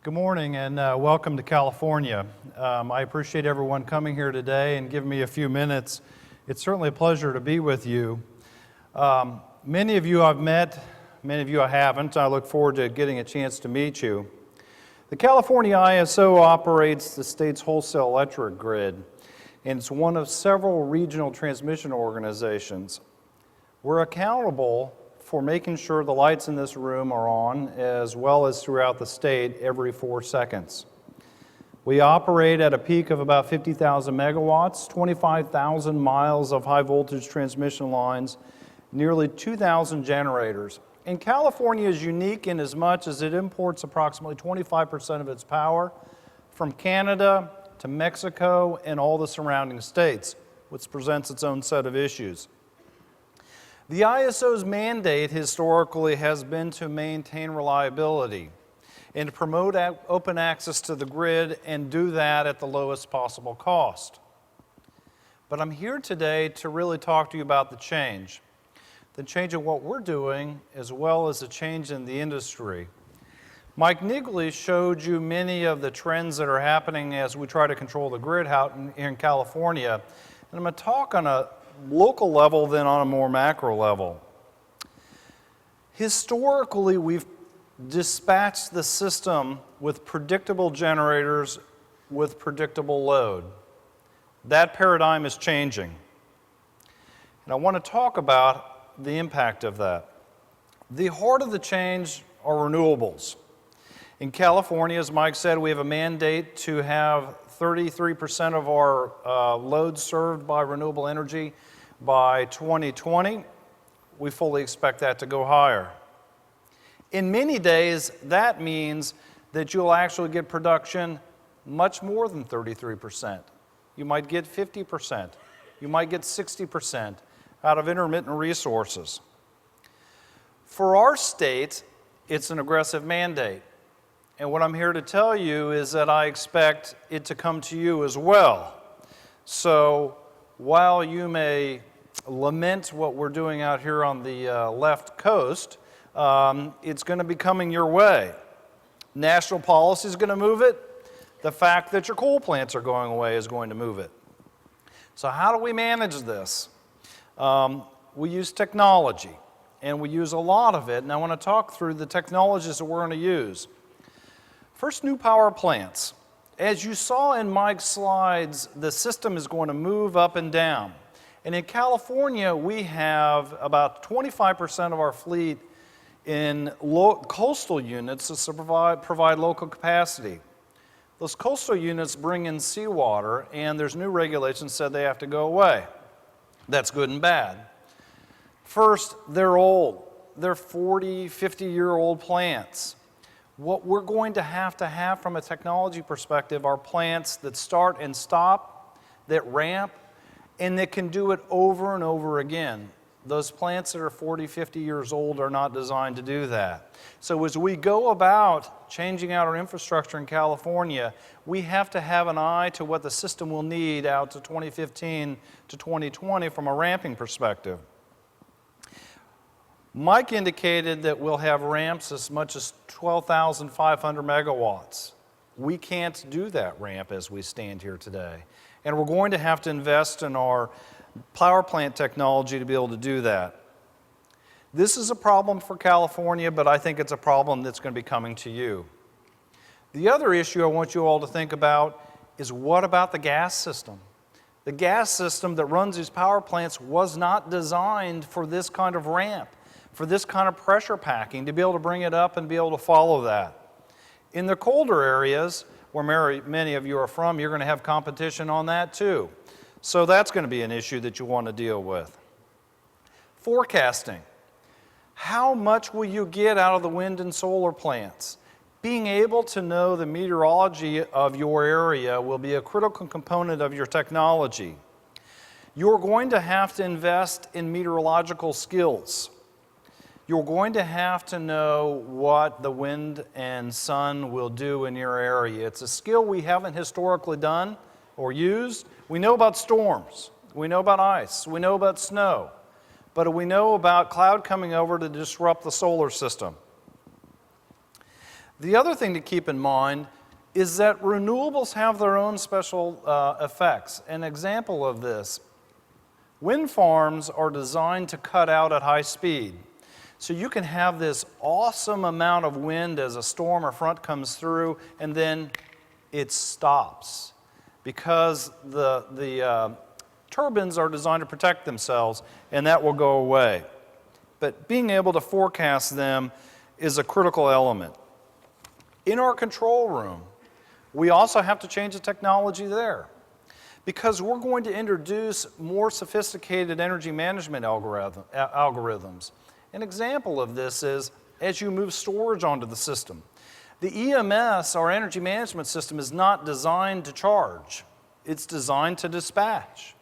Good morning and welcome to California. I appreciate everyone coming here today and giving me a few minutes. It's certainly a pleasure to be with you. Many of you I've met, many of you I haven't. I look forward to getting a chance to meet you. The California ISO operates the state's wholesale electric grid, and it's one of several regional transmission organizations. We're accountable for making sure the lights in this room are on, as well as throughout the state every 4 seconds. We operate at a peak of about 50,000 megawatts, 25,000 miles of high voltage transmission lines, nearly 2,000 generators. And California is unique in as much as it imports approximately 25% of its power from Canada to Mexico and all the surrounding states, which presents its own set of issues. The ISO's mandate historically has been to maintain reliability and to promote open access to the grid and do that at the lowest possible cost. But I'm here today to really talk to you about the change in what we're doing as well as the change in the industry. Mike Nigley showed you many of the trends that are happening as we try to control the grid out in California. And I'm going to talk on a local level than on a more macro level. Historically, we've dispatched the system with predictable generators with predictable load. That paradigm is changing. And I want to talk about the impact of that. The heart of the change are renewables. In California, as Mike said, we have a mandate to have 33% of our loads served by renewable energy by 2020. We fully expect that to go higher. In many days, that means that you'll actually get production much more than 33%. You might get 50%. You might get 60% out of intermittent resources. For our state, it's an aggressive mandate. And what I'm here to tell you is that I expect it to come to you as well. So while you may lament what we're doing out here on the left coast, it's going to be coming your way. National policy is going to move it. The fact that your coal plants are going away is going to move it. So how do we manage this? We use technology, and we use a lot of it, and I want to talk through the technologies that we're going to use. First, new power plants. As you saw in Mike's slides, the system is going to move up and down. And in California, we have about 25% of our fleet in coastal units to provide local capacity. Those coastal units bring in seawater, and there's new regulations that said they have to go away. That's good and bad. First, they're old. They're 40, 50-year-old plants. What we're going to have from a technology perspective are plants that start and stop, that ramp, and that can do it over and over again. Those plants that are 40, 50 years old are not designed to do that. So as we go about changing out our infrastructure in California, we have to have an eye to what the system will need out to 2015 to 2020 from a ramping perspective. Mike indicated that we'll have ramps as much as 12,500 megawatts. We can't do that ramp as we stand here today. And we're going to have to invest in our power plant technology to be able to do that. This is a problem for California, but I think it's a problem that's going to be coming to you. The other issue I want you all to think about is, what about the gas system? The gas system that runs these power plants was not designed for this kind of ramp, for this kind of pressure packing, to be able to bring it up and be able to follow that. In the colder areas, where many of you are from, you're going to have competition on that too. So that's going to be an issue that you want to deal with. Forecasting. How much will you get out of the wind and solar plants? Being able to know the meteorology of your area will be a critical component of your technology. You're going to have to invest in meteorological skills. You're going to have to know what the wind and sun will do in your area. It's a skill we haven't historically done or used. We know about storms. We know about ice. We know about snow. But we know about cloud coming over to disrupt the solar system. The other thing to keep in mind is that renewables have their own special effects. An example of this, wind farms are designed to cut out at high speed. So you can have this awesome amount of wind as a storm or front comes through, and then it stops because the turbines are designed to protect themselves, and that will go away. But being able to forecast them is a critical element. In our control room, we also have to change the technology there because we're going to introduce more sophisticated energy management algorithms. An example of this is as you move storage onto the system. The EMS, our energy management system, is not designed to charge. It's designed to dispatch.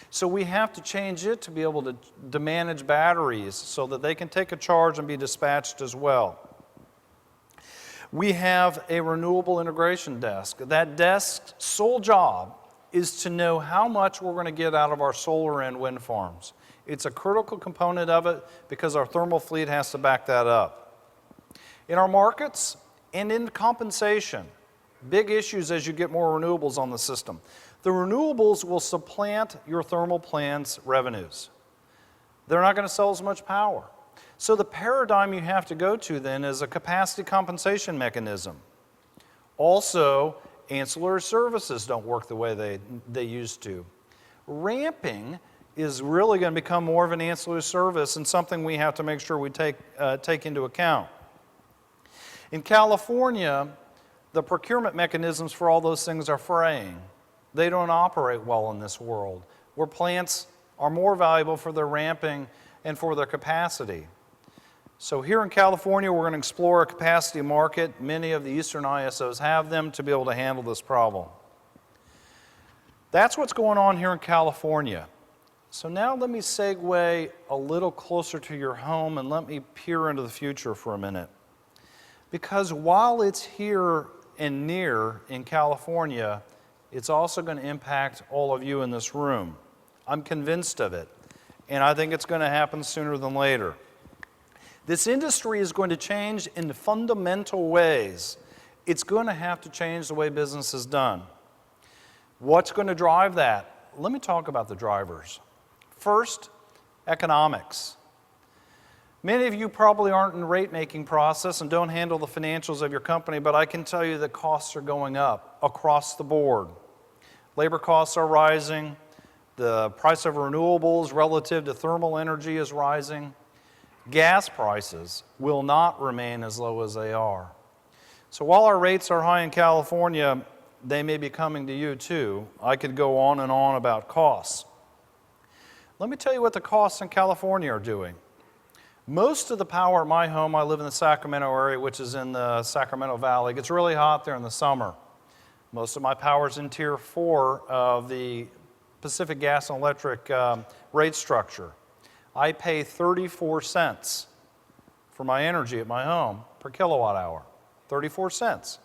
So we have to change it to be able to manage batteries so that they can take a charge and be dispatched as well. We have a renewable integration desk. That desk's sole job is to know how much we're going to get out of our solar and wind farms. It's a critical component of it because our thermal fleet has to back that up. In our markets and in compensation, big issues as you get more renewables on the system. The renewables will supplant your thermal plant's revenues. They're not going to sell as much power. So the paradigm you have to go to then is a capacity compensation mechanism. Also, ancillary services don't work the way they used to. Ramping is really going to become more of an ancillary service and something we have to make sure we take into account. In California, the procurement mechanisms for all those things are fraying. They don't operate well in this world, where plants are more valuable for their ramping and for their capacity. So here in California, we're going to explore a capacity market. Many of the Eastern ISOs have them to be able to handle this problem. That's what's going on here in California. So now let me segue a little closer to your home and let me peer into the future for a minute. Because while it's here and near in California, it's also going to impact all of you in this room. I'm convinced of it, and I think it's going to happen sooner than later. This industry is going to change in fundamental ways. It's going to have to change the way business is done. What's going to drive that? Let me talk about the drivers. First, economics. Many of you probably aren't in the rate-making process and don't handle the financials of your company, but I can tell you that costs are going up across the board. Labor costs are rising. The price of renewables relative to thermal energy is rising. Gas prices will not remain as low as they are. So while our rates are high in California, they may be coming to you too. I could go on and on about costs. Let me tell you what the costs in California are doing. Most of the power at my home, I live in the Sacramento area, which is in the Sacramento Valley. It gets really hot there in the summer. Most of my power is in Tier 4 of the Pacific Gas and Electric rate structure. I pay 34 cents for my energy at my home per kilowatt hour. 34 cents.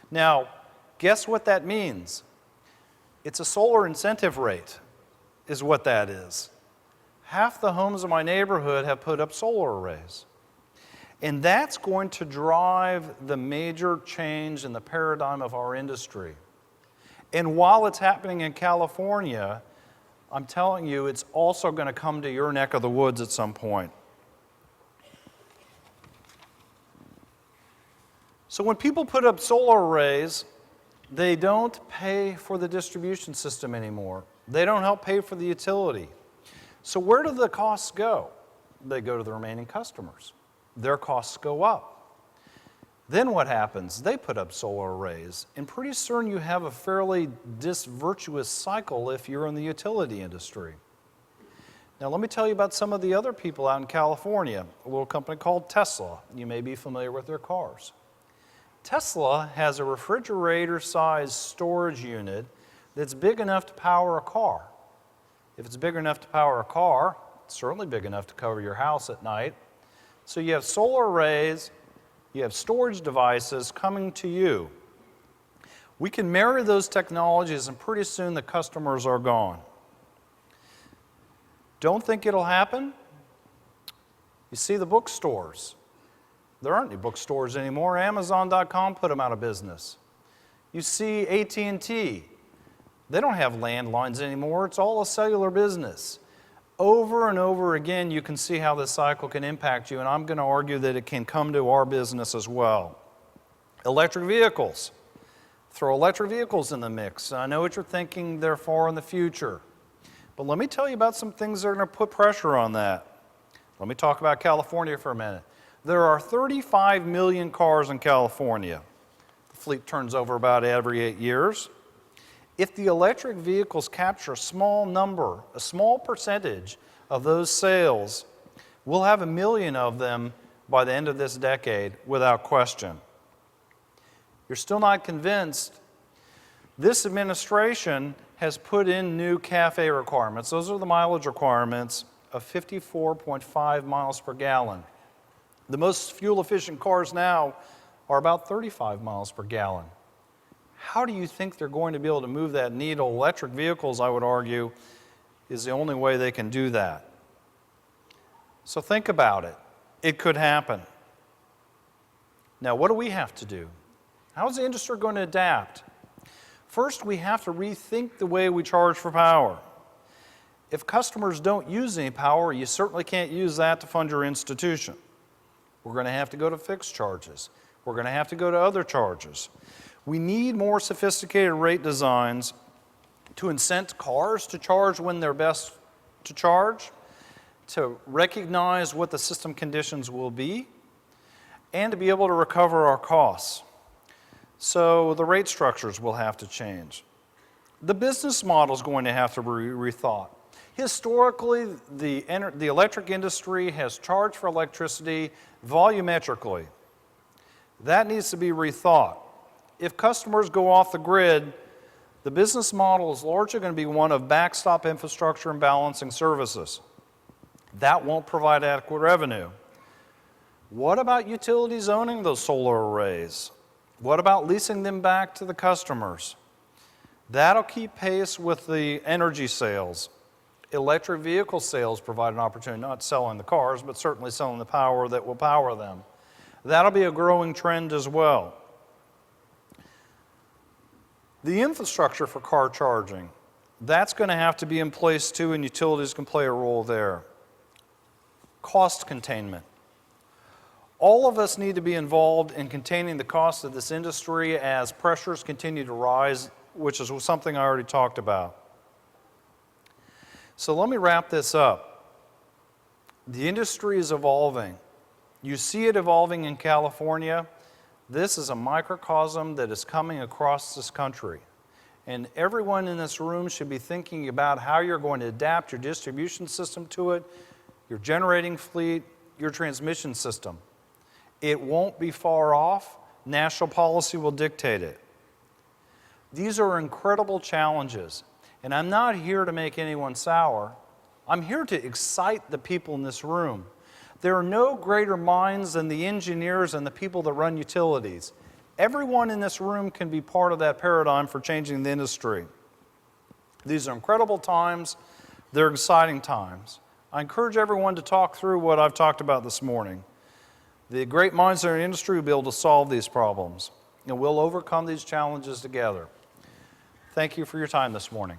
Now, guess what that means? It's a solar incentive rate, is what that is. Half the homes in my neighborhood have put up solar arrays. And that's going to drive the major change in the paradigm of our industry. And while it's happening in California, I'm telling you, it's also going to come to your neck of the woods at some point. So when people put up solar arrays, they don't pay for the distribution system anymore. They don't help pay for the utility. So where do the costs go? They go to the remaining customers. Their costs go up. Then what happens? They put up solar arrays, and pretty soon you have a fairly virtuous cycle if you're in the utility industry. Now let me tell you about some of the other people out in California, a little company called Tesla. You may be familiar with their cars. Tesla has a refrigerator-sized storage unit that's big enough to power a car. If it's big enough to power a car, it's certainly big enough to cover your house at night. So you have solar arrays, you have storage devices coming to you. We can marry those technologies and pretty soon the customers are gone. Don't think it'll happen? You see the bookstores. There aren't any bookstores anymore. Amazon.com put them out of business. You see AT&T. They don't have landlines anymore. It's all a cellular business. Over and over again, you can see how this cycle can impact you, and I'm going to argue that it can come to our business as well. Electric vehicles. Throw electric vehicles in the mix. I know what you're thinking, they're far in the future. But let me tell you about some things that are going to put pressure on that. Let me talk about California for a minute. There are 35 million cars in California. The fleet turns over about every 8 years. If the electric vehicles capture a small number, a small percentage of those sales, we'll have 1 million of them by the end of this decade without question. You're still not convinced? This administration has put in new CAFE requirements. Those are the mileage requirements of 54.5 miles per gallon. The most fuel-efficient cars now are about 35 miles per gallon. How do you think they're going to be able to move that needle? Electric vehicles, I would argue, is the only way they can do that. So think about it. It could happen. Now, what do we have to do? How is the industry going to adapt? First, we have to rethink the way we charge for power. If customers don't use any power, you certainly can't use that to fund your institution. We're going to have to go to fixed charges. We're going to have to go to other charges. We need more sophisticated rate designs to incent cars to charge when they're best to charge, to recognize what the system conditions will be, and to be able to recover our costs. So the rate structures will have to change. The business model is going to have to be rethought. Historically, the electric industry has charged for electricity volumetrically. That needs to be rethought. If customers go off the grid, the business model is largely going to be one of backstop infrastructure and balancing services. That won't provide adequate revenue. What about utilities owning those solar arrays? What about leasing them back to the customers? That'll keep pace with the energy sales. Electric vehicle sales provide an opportunity, not selling the cars, but certainly selling the power that will power them. That'll be a growing trend as well. The infrastructure for car charging, that's going to have to be in place too, and utilities can play a role there. Cost containment. All of us need to be involved in containing the cost of this industry as pressures continue to rise, which is something I already talked about. So let me wrap this up. The industry is evolving. You see it evolving in California. This is a microcosm that is coming across this country. And everyone in this room should be thinking about how you're going to adapt your distribution system to it, your generating fleet, your transmission system. It won't be far off. National policy will dictate it. These are incredible challenges. And I'm not here to make anyone sour. I'm here to excite the people in this room. There are no greater minds than the engineers and the people that run utilities. Everyone in this room can be part of that paradigm for changing the industry. These are incredible times. They're exciting times. I encourage everyone to talk through what I've talked about this morning. The great minds in our industry will be able to solve these problems, and we'll overcome these challenges together. Thank you for your time this morning.